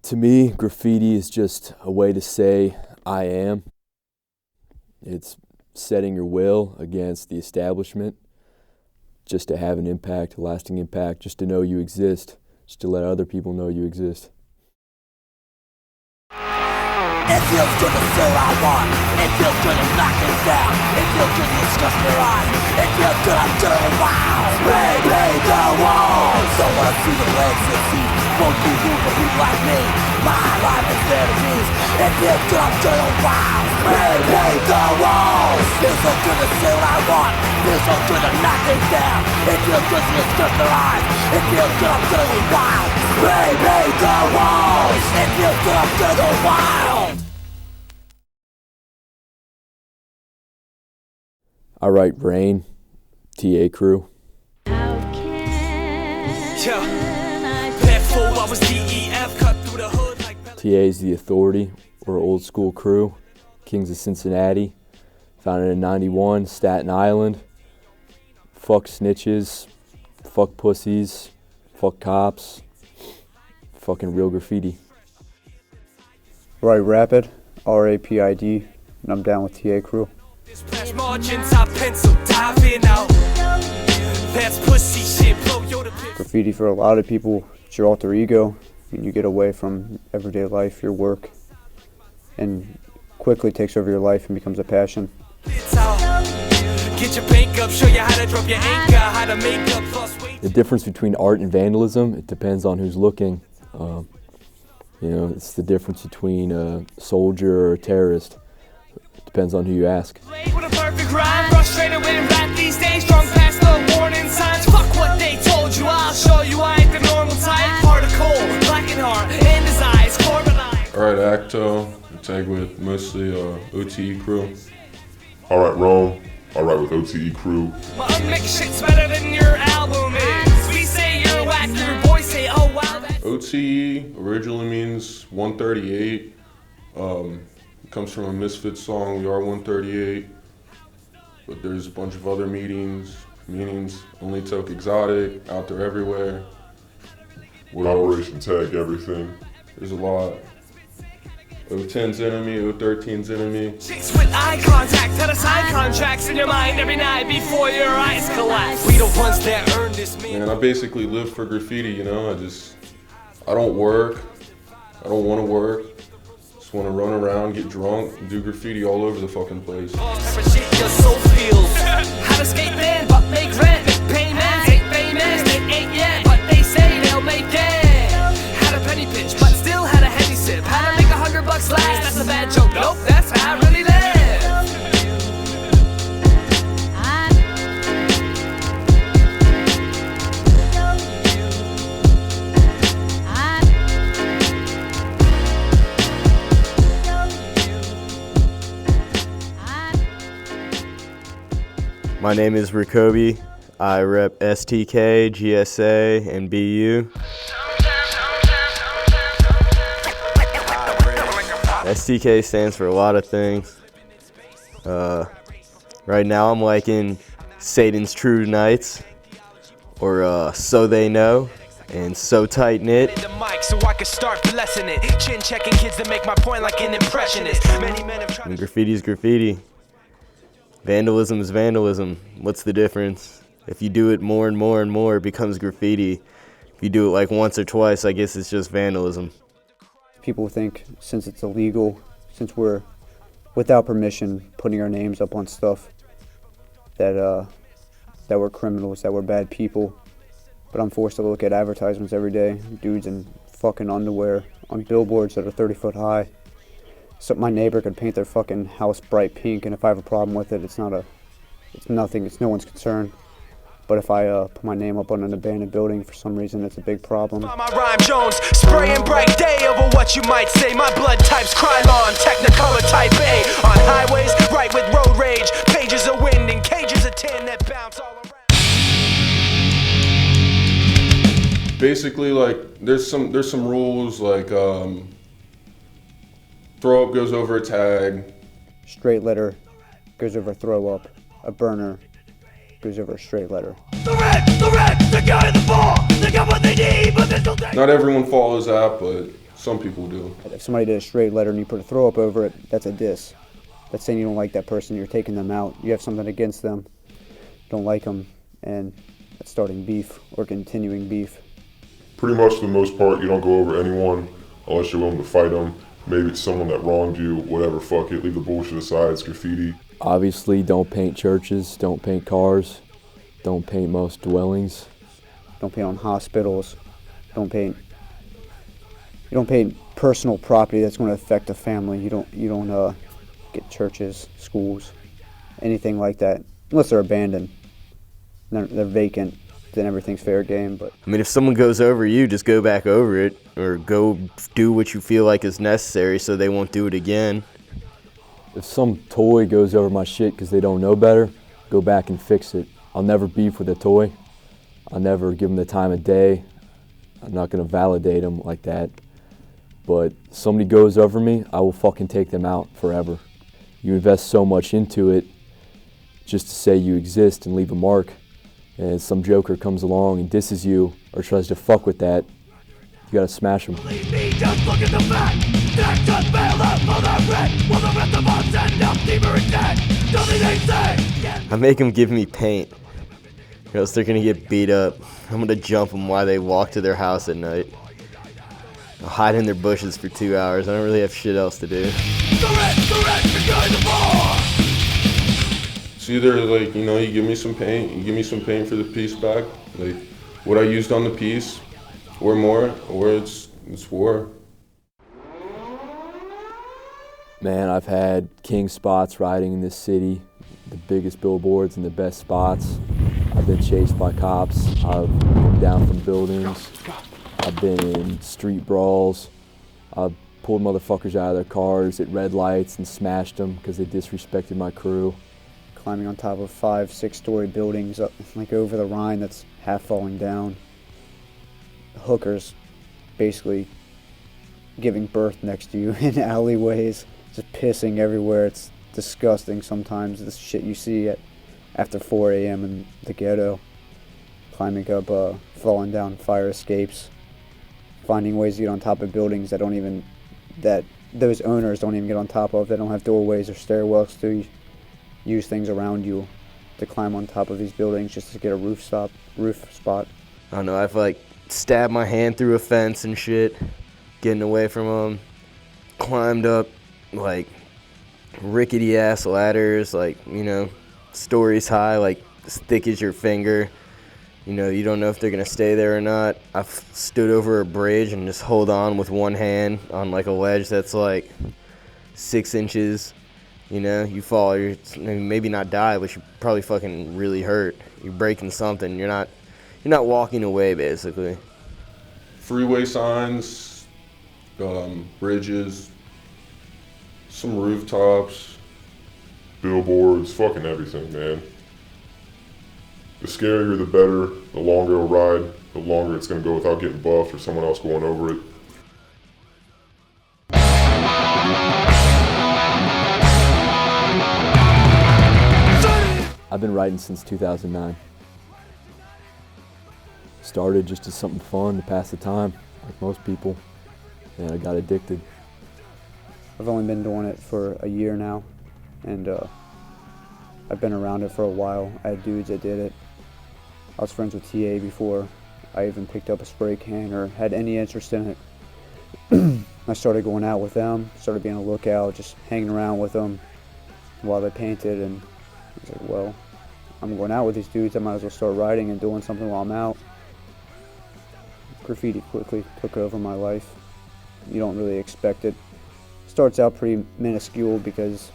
To me, graffiti is just a way to say I am. It's setting your will against the establishment, just to have an impact, a lasting impact, just to know you exist, just to let other people know you exist. It feels good to say what I want. It feels good to knock things down. It feels good to discuss their eyes. It feels good I'm doing wow. Break the walls. Don't wanna see the legs succeed. Won't be room for people like me. My life is fantasies. It feels good I'm doing wow. Break the walls. Feels so good to say what I want. Feels so good to knock things down. It feels good to discuss their eyes. It feels good I'm doing wow. Break the walls. It feels good I'm doing wild. I write Rain, TA Crew. TA is the authority. We're an old school crew, Kings of Cincinnati, founded in '91, Staten Island. Fuck snitches, fuck pussies, fuck cops, fucking real graffiti. Right, Rapid, R-A-P-I-D, and I'm down with TA Crew. Graffiti for a lot of people, it's your alter ego, and you get away from everyday life, your work, and quickly takes over your life and becomes a passion. The difference between art and vandalism, it depends on who's looking. It's the difference between a soldier or a terrorist. It depends on who you ask. Alright, Aktoe, I tag with mostly OTE crew. Alright, Rome, I write with OTE crew. My unmixed shit's better than your album is. We say you're whack, your boys say, oh wow. OTE originally means 138. It comes from a Misfits song, We Are 138. But there's a bunch of other meanings. Only took exotic, out there everywhere. Operation Tag Everything. There's a lot. 010's enemy, 013's enemy. Chicks with eye contact, had to sign contracts in your mind every night before your eyes collapse. We the ones that earn this meaning. Man, I basically live for graffiti, I don't work. I don't want to work. Just want to run around, get drunk, and do graffiti all over the fucking place. Your soul feels. How to skate then, but make rent, make payments, ain't famous, they ain't yet, but they say they'll make it. Had a penny pinch, but still had a heavy sip. Had to make $100 last, that's a bad joke. Nope, that's how I really live. My name is Rakobi. I rep STK, GSA, and BU. STK stands for a lot of things. Right now I'm liking Satan's True Knights, or So They Know, and So Tight Knit. So I can start blessing it. Chin checking kids that make my point like an impressionist. Many men have tried. And graffiti's graffiti. Vandalism is vandalism. What's the difference? If you do it more and more and more, it becomes graffiti. If you do it like once or twice, I guess it's just vandalism. People think since it's illegal, since we're without permission putting our names up on stuff, that we're criminals, that we're bad people. But I'm forced to look at advertisements every day, dudes in fucking underwear on billboards that are 30 foot high. So my neighbor could paint their fucking house bright pink, and if I have a problem with it, it's nothing, it's no one's concern. But if I put my name up on an abandoned building, for some reason, it's a big problem. My rhyme Jones, spraying bright day over what you might say. My blood type's Krylon, Technicolor type A. On highways, right with road rage, pages of wind and cages of tin that bounce all around. Basically, there's some rules, throw up goes over a tag. Straight letter goes over throw up. A burner goes over a straight letter. The red, the guy in the ball, they got what they need, but there's no day. Not everyone follows that, but Some people do. If somebody did a straight letter and you put a throw up over it, that's a diss. That's saying you don't like that person, you're taking them out. You have something against them, don't like them, and that's starting beef or continuing beef. Pretty much for the most part, you don't go over anyone unless you're willing to fight them. Maybe it's someone that wronged you, whatever, fuck it, leave the bullshit aside, it's graffiti. Obviously, don't paint churches, don't paint cars, don't paint most dwellings. Don't paint on hospitals, you don't paint personal property that's going to affect a family. You don't get churches, schools, anything like that, unless they're abandoned. They're vacant, then everything's fair game. But I mean, if someone goes over you, just go back over it, or go do what you feel like is necessary so they won't do it again. If some toy goes over my shit because they don't know better, go back and fix it. I'll never beef with a toy. I'll never give them the time of day. I'm not gonna validate them like that. But somebody goes over me, I will fucking take them out forever. You invest so much into it just to say you exist and leave a mark, and some joker comes along and disses you or tries to fuck with that, you gotta smash them. Leave me, just look at the fact. That just bail out for the rent. While the rest of us end up deeper in debt. Nothing they say. I make them give me paint, or else they're gonna get beat up. I'm gonna jump them while they walk to their house at night. I'll hide in their bushes for 2 hours. I don't really have shit else to do. The rent, behind the bar. It's either like, you know, you give me some paint for the piece back, like what I used on the piece, or more, or it's war. Man, I've had king spots riding in this city, the biggest billboards and the best spots. I've been chased by cops. I've come down from buildings. I've been in street brawls. I've pulled motherfuckers out of their cars at red lights and smashed them because they disrespected my crew. climbing on top of 5-6-story buildings up like over the Rhine that's half falling down. Hookers basically giving birth next to you in alleyways, just pissing everywhere. It's disgusting sometimes, this shit you see after 4 a.m. in the ghetto. Climbing up, falling down fire escapes, finding ways to get on top of buildings that those owners don't even get on top of. They don't have doorways or stairwells to use things around you to climb on top of these buildings just to get a roof spot. I don't know, I've like stabbed my hand through a fence and shit, getting away from them. Climbed up like rickety ass ladders, like, you know, stories high, like as thick as your finger. You know, you don't know if they're gonna stay there or not. I've stood over a bridge and just hold on with one hand on like a ledge that's like 6 inches. You know, you fall, you're maybe not die, but you probably fucking really hurt. You're breaking something. You're not walking away basically. Freeway signs, bridges, some rooftops, Billboards, fucking everything, man. The scarier, the better. The longer it'll ride, the longer it's going to go without getting buffed or someone else going over it. I've been writing since 2009. Started just as something fun to pass the time, like most people, and I got addicted. I've only been doing it for a year now, and I've been around it for a while. I had dudes that did it. I was friends with TA before I even picked up a spray can or had any interest in it. I started going out with them, started being a lookout, just hanging around with them while they painted, and I was like, well, I'm going out with these dudes, I might as well start writing and doing something while I'm out. Graffiti quickly took over my life. You don't really expect it. Starts out pretty minuscule because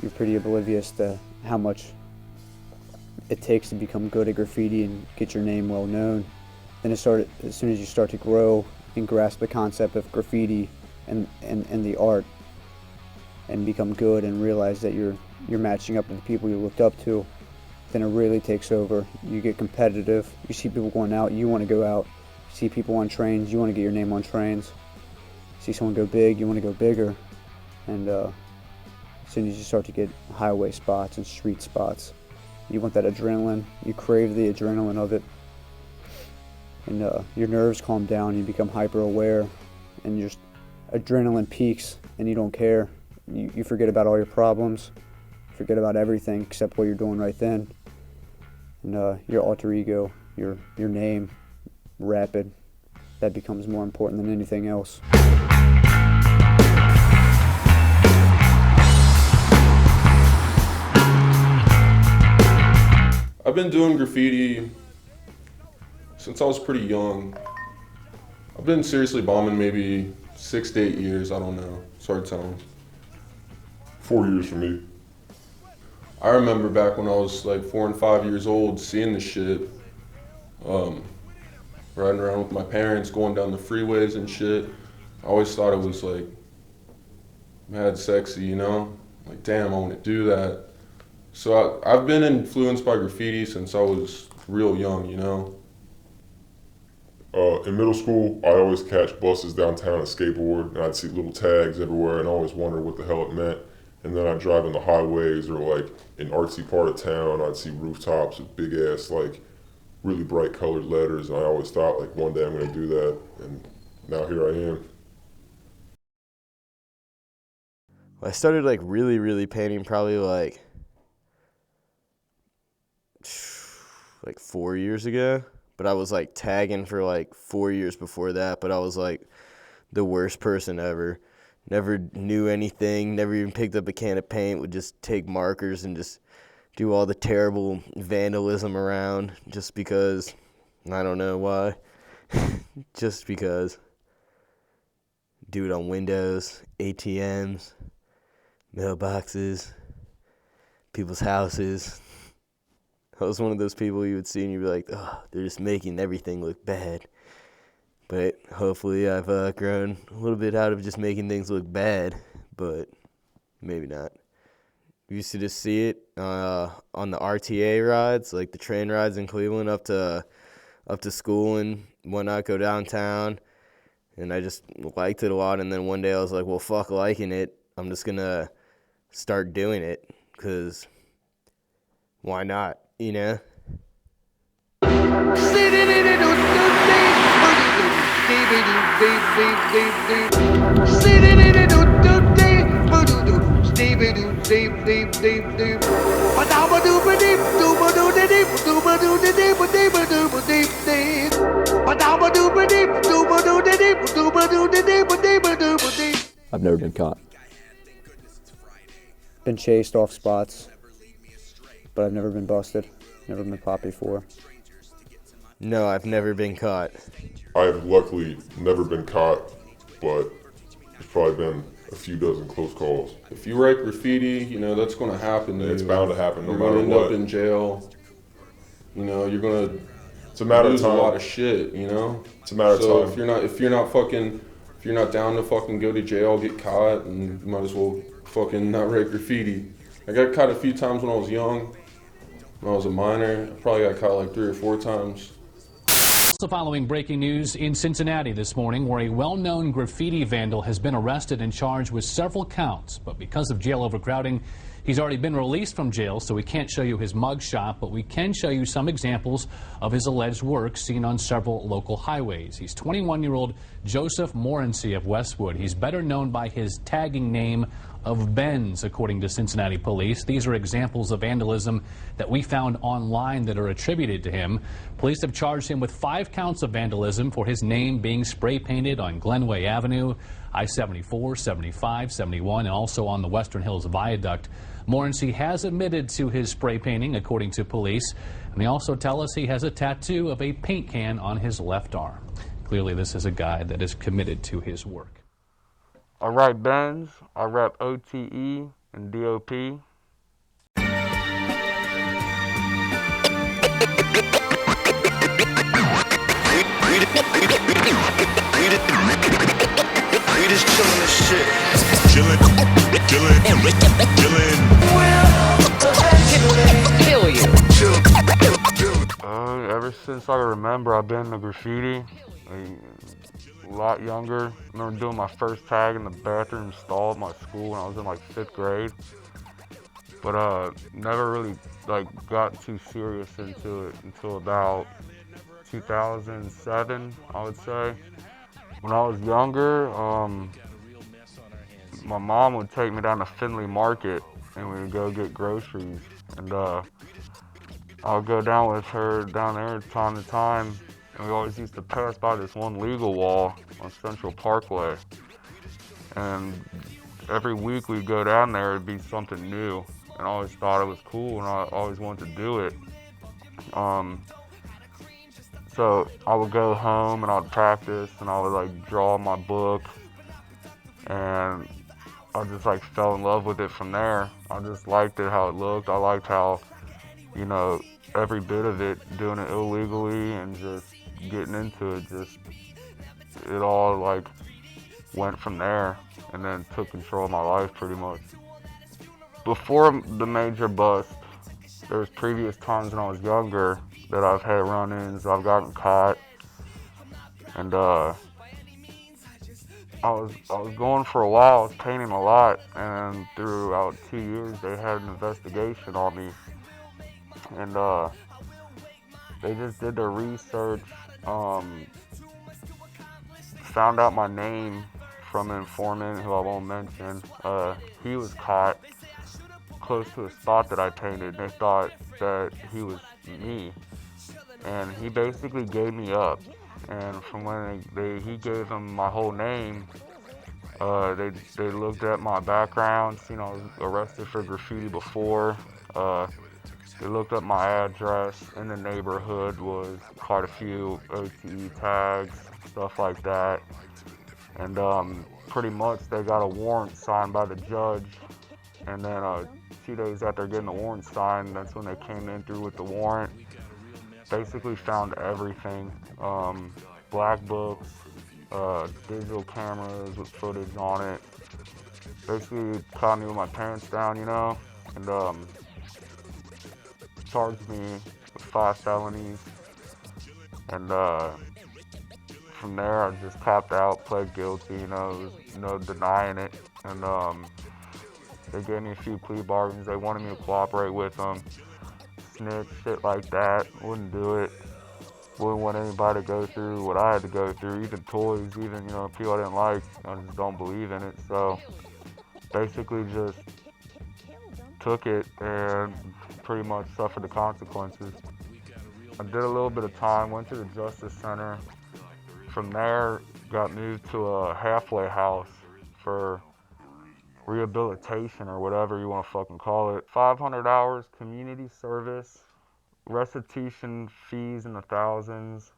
you're pretty oblivious to how much it takes to become good at graffiti and get your name well known. Then as soon as you start to grow and grasp the concept of graffiti and the art and become good and realize that you're matching up to the people you looked up to, then it really takes over. You get competitive. You see people going out, you want to go out. You see people on trains, you want to get your name on trains. You see someone go big, you want to go bigger. And as soon as you start to get highway spots and street spots, you want that adrenaline. You crave the adrenaline of it. And your nerves calm down, you become hyper aware, and just adrenaline peaks and you don't care. You forget about all your problems, forget about everything except what you're doing right then. And your alter ego, your name, Rapid, that becomes more important than anything else. I've been doing graffiti since I was pretty young. I've been seriously bombing maybe 6 to 8 years, I don't know. It's hard telling. 4 years for me. I remember back when I was like 4 and 5 years old, seeing this shit, riding around with my parents, going down the freeways and shit. I always thought it was like mad sexy, you know? Like, damn, I want to do that. So I've been influenced by graffiti since I was real young, you know? In middle school, I always catch buses downtown and skateboard, and I'd see little tags everywhere, and I always wondered what the hell it meant. And then I'd drive in the highways or like an artsy part of town, I'd see rooftops with big ass, like really bright colored letters, and I always thought like one day I'm gonna do that, and now here I am. I started like really painting probably like 4 years ago, but I was like tagging for like 4 years before that, but I was like the worst person ever. Never knew anything, never even picked up a can of paint, would just take markers and just do all the terrible vandalism around just because. I don't know why. Just because. Do it on windows, ATMs, mailboxes, people's houses. I was one of those people you would see and you'd be like, oh, they're just making everything look bad. But hopefully I've grown a little bit out of just making things look bad, but maybe not. We used to just see it on the RTA rides, like the train rides in Cleveland up to school and whatnot, go downtown. And I just liked it a lot. And then one day I was like, well, fuck liking it. I'm just going to start doing it because why not, you know? I've never been caught. Been chased off spots, but I've never been busted, never been popped before. No, I've never been caught. I have luckily never been caught, but there's probably been a few dozen close calls. If you write graffiti, you know, that's going to happen to you. It's bound to happen no you're matter gonna end what. up in jail. You know, you're going to It's a matter of lose time. a lot of shit, you know? It's a matter of So time. if you're not down to fucking go to jail, get caught, and you might as well fucking not write graffiti. I got caught a few times when I was young. When I was a minor, I probably got caught like 3 or 4 times. Also following breaking news in Cincinnati this morning, where a well-known graffiti vandal has been arrested and charged with several counts. But because of jail overcrowding, he's already been released from jail, so we can't show you his mugshot, but we can show you some examples of his alleged work seen on several local highways. He's 21-year-old Joseph Morency of Westwood. He's better known by his tagging name of Benz, according to Cincinnati police. These are examples of vandalism that we found online that are attributed to him. Police have charged him with 5 counts of vandalism for his name being spray painted on Glenway Avenue, I-74, 75, 71, and also on the Western Hills Viaduct. Morency has admitted to his spray painting, according to police, and they also tell us he has a tattoo of a paint can on his left arm. Clearly, this is a guy that is committed to his work. I write Benz, I rap OTE and DOP. We just chillin' this shit. Chillin'. Kill you. Ever since I remember, I've been into graffiti. A lot younger. I remember doing my first tag in the bathroom stall at my school when I was in like 5th grade. But never really like got too serious into it until about 2007, I would say. When I was younger, my mom would take me down to Findlay Market and we would go get groceries. And I'll go down with her down there time to time. And we always used to pass by this one legal wall on Central Parkway. And every week we'd go down there, it'd be something new. And I always thought it was cool and I always wanted to do it. So I would go home and I'd practice and I would like draw my book. And I just like fell in love with it from there. I just liked it, how it looked. I liked how, you know, every bit of it, doing it illegally and just getting into it, just, it all like went from there and then took control of my life pretty much. Before the major bust, there was previous times when I was younger that I've had run-ins, I've gotten caught, and I was going for a while, I was painting a lot, and throughout 2 years they had an investigation on me, and they just did their research, found out my name from an informant who I won't mention. He was caught close to a spot that I painted. They thought that he was me, and he basically gave me up. And from when he gave them my whole name, they looked at my background, seen I was arrested for graffiti before. They looked up my address. In the neighborhood was quite a few OTE tags, stuff like that. And pretty much they got a warrant signed by the judge. And then 2 days after getting the warrant signed, that's when they came in through with the warrant. Basically found everything. Black books, digital cameras with footage on it. Basically caught me with my pants down, you know, and charged me with 5 felonies. And from there I just tapped out, pled guilty, you know, there was no denying it. And they gave me a few plea bargains. They wanted me to cooperate with them. Snitch, shit like that. Wouldn't do it. Wouldn't want anybody to go through what I had to go through. Even toys, even, you know, people I didn't like. I just don't believe in it. So basically just took it and pretty much suffered the consequences. I did a little bit of time, went to the Justice Center. From there, got moved to a halfway house for rehabilitation or whatever you want to fucking call it. 500 hours community service, restitution fees in the thousands,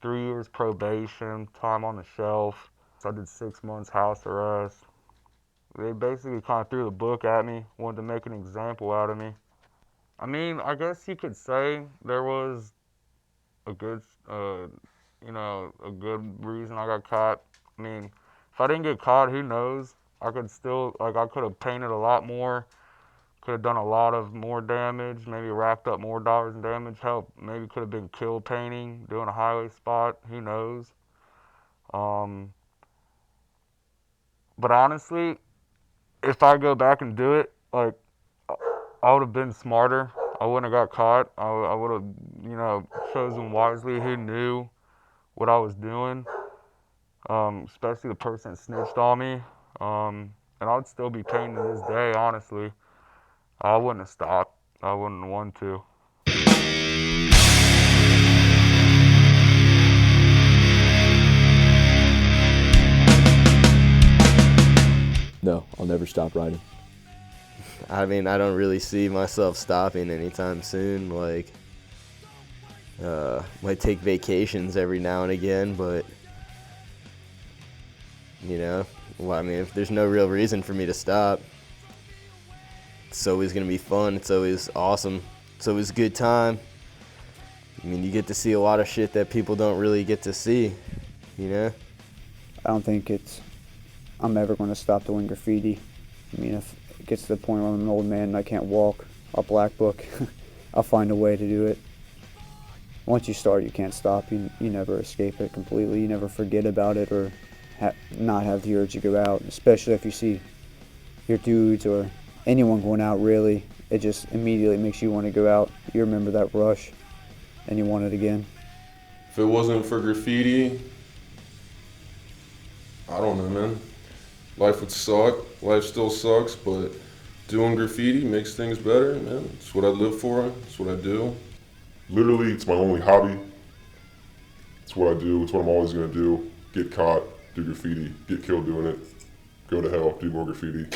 3 years probation, time on the shelf. So I did 6 months house arrest. They basically kind of threw the book at me, wanted to make an example out of me. I mean, I guess you could say there was a good, you know, a good reason I got caught. I mean, if I didn't get caught, who knows? I could still, like, I could have painted a lot more, could have done a lot of more damage, maybe racked up more dollars in damage. Hell, maybe could have been killed painting, doing a highway spot, who knows? But honestly, if I go back and do it, like, I would have been smarter. I wouldn't have got caught. I would have, you know, chosen wisely who knew what I was doing, especially the person that snitched on me. And I would still be painting to this day, honestly. I wouldn't have stopped. I wouldn't want to. No, I'll never stop writing. I mean, I don't really see myself stopping anytime soon. Like, might take vacations every now and again, but, you know, well, I mean, if there's no real reason for me to stop, it's always going to be fun. It's always awesome. It's always a good time. I mean, you get to see a lot of shit that people don't really get to see, you know? I don't think I'm ever going to stop doing graffiti. I mean, if it gets to the point where I'm an old man and I can't walk, I'll black book. I'll find a way to do it. Once you start, you can't stop. You never escape it completely. You never forget about it or not have the urge to go out, especially if you see your dudes or anyone going out, really. It just immediately makes you want to go out. You remember that rush and you want it again. If it wasn't for graffiti, I don't know, man. Life would suck. Life still sucks, but doing graffiti makes things better, man. It's what I live for. It's what I do. Literally, it's my only hobby. It's what I do. It's what I'm always gonna do. Get caught, do graffiti, get killed doing it, go to hell, do more graffiti.